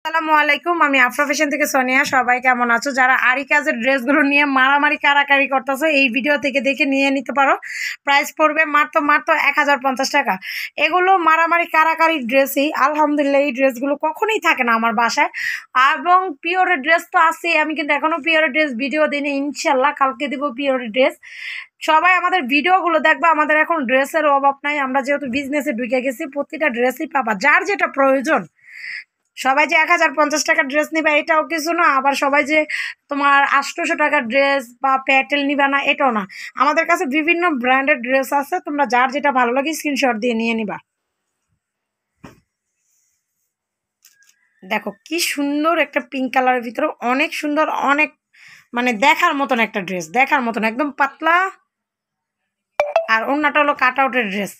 আসসালামু আলাইকুম। আমি আফরা ফ্যাশন থেকে সোনিয়া। সবাই কেমন আছো? যারা আরি কাজের ড্রেসগুলো নিয়ে মারামারি কারাকারি করতেছো, এই ভিডিও থেকে দেখে নিয়ে নিতে পারো। প্রাইস পড়বে মাত্র 1050 টাকা। এগুলো মারামারি কারাকারি ড্রেসই। আলহামদুলিল্লাহ, এই ড্রেসগুলো কখনোই থাকে না আমার বাসায়। এবং পিওরের ড্রেস তো আছেই, আমি কিন্তু এখনো পিওরের ড্রেস ভিডিও দিইনি। ইনশাল্লাহ কালকে দিব পিওরের ড্রেস। সবাই আমাদের ভিডিওগুলো দেখবে। আমাদের এখন ড্রেসের অভাব নাই, আমরা যেহেতু বিজনেসে ঢুকে গেছি। প্রতিটা ড্রেসই পাবা, যার যেটা প্রয়োজন। সবাই যে 1050 টাকার ড্রেস নিবা এটাও কিছু না, আবার সবাই যে তোমার 800 টাকার ড্রেস বা প্যাটেল নিবা না এটাও না। আমাদের কাছে বিভিন্ন ব্র্যান্ডের ড্রেস আছে, তোমরা যার যেটা ভালো লাগে স্ক্রিনশট দিয়ে নিয়ে নিবা। দেখো কি সুন্দর একটা পিঙ্ক কালারের ভিতরে, অনেক সুন্দর, অনেক মানে দেখার মতন একটা ড্রেস, দেখার মতন একদম পাতলা। আর অন্যটা হলো কাট আউটের ড্রেস।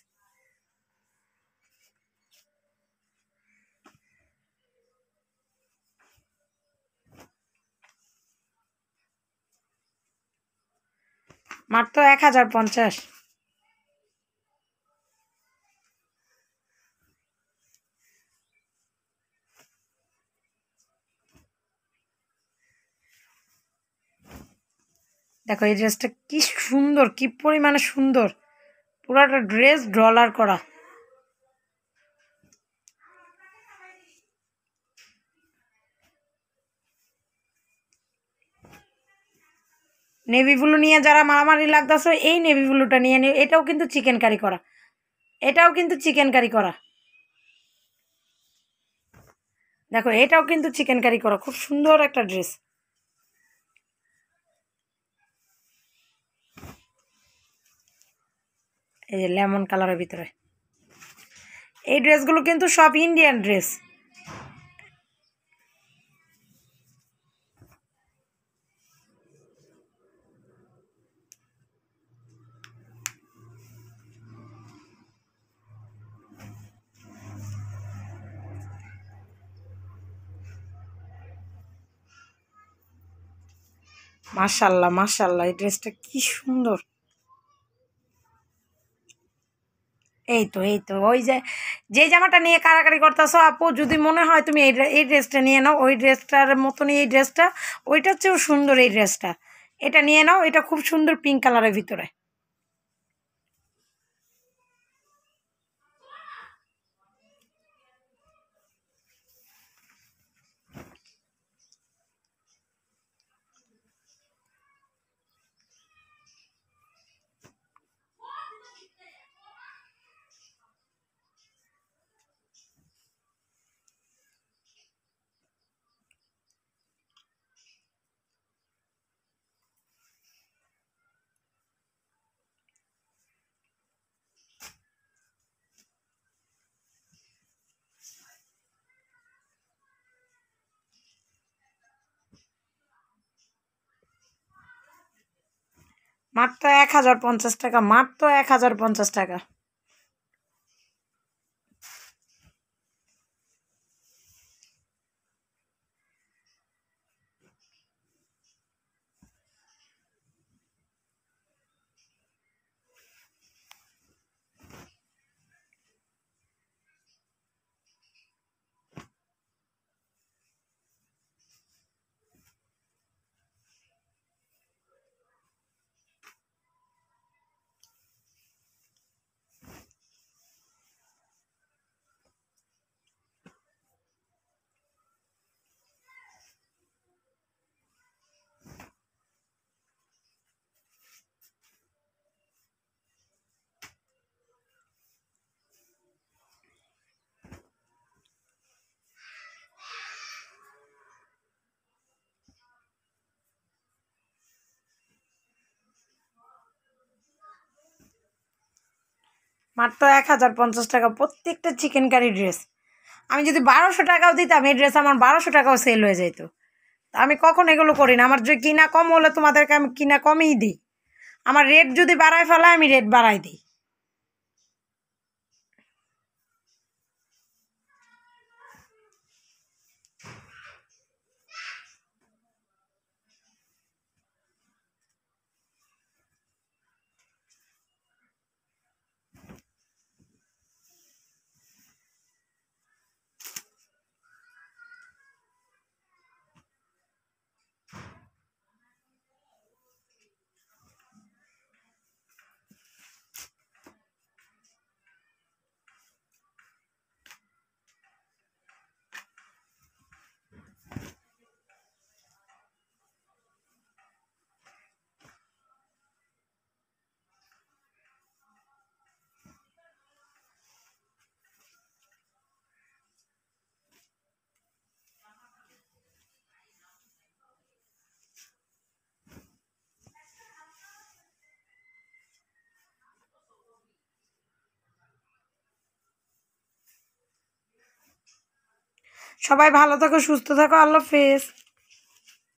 মাত্র 1050। দেখো এই ড্রেসটা কি সুন্দর, কি পরিমাণে সুন্দর। পুরাটা ড্রেস ডলার করা। নেভি ব্লু নিয়ে যারা মারামারি লাগতেছে, এই নেভি ব্লুটা নিয়ে নিও। এটাও কিন্তু চিকেন কারি করা, এটাও কিন্তু চিকেন কারি করা। দেখো এটাও কিন্তু চিকেন কারি করা, খুব সুন্দর একটা ড্রেস। এই যে লেমন কালারের ভিতরে এই ড্রেসগুলো কিন্তু সব ইন্ডিয়ান ড্রেস। মাশাল্লাহ মাশাল্লাহ, এই ড্রেসটা কি সুন্দর। এই তো ওই যে যে জামাটা নিয়ে কারাকারি করতেছো আপু, যদি মনে হয় তুমি এই ড্রেসটা নিয়ে নাও, ওই ড্রেসটার মতনই এই ড্রেসটা, ওইটার চেয়েও সুন্দর এই ড্রেসটা। এটা নিয়ে নাও, এটা খুব সুন্দর পিঙ্ক কালারের ভিতরে। মাত্র 1050 টাকা, মাত্র 1050 টাকা। মাত্র 1050 টাকা প্রত্যেকটা চিকেন কারি ড্রেস। আমি যদি 1200 টাকাও দিতাম এই ড্রেস, আমার 1200 টাকাও সেল হয়ে যেত। আমি কখন এগুলো করি না, আমার যে কিনা কম হলে তোমাদেরকে আমি কিনা কমই দিই। আমার রেট যদি বাড়ায় ফেলায় আমি রেট বাড়াই দিই। সবাই ভালো থাকো, সুস্থ থাকো, আল্লাহ হাফেজ।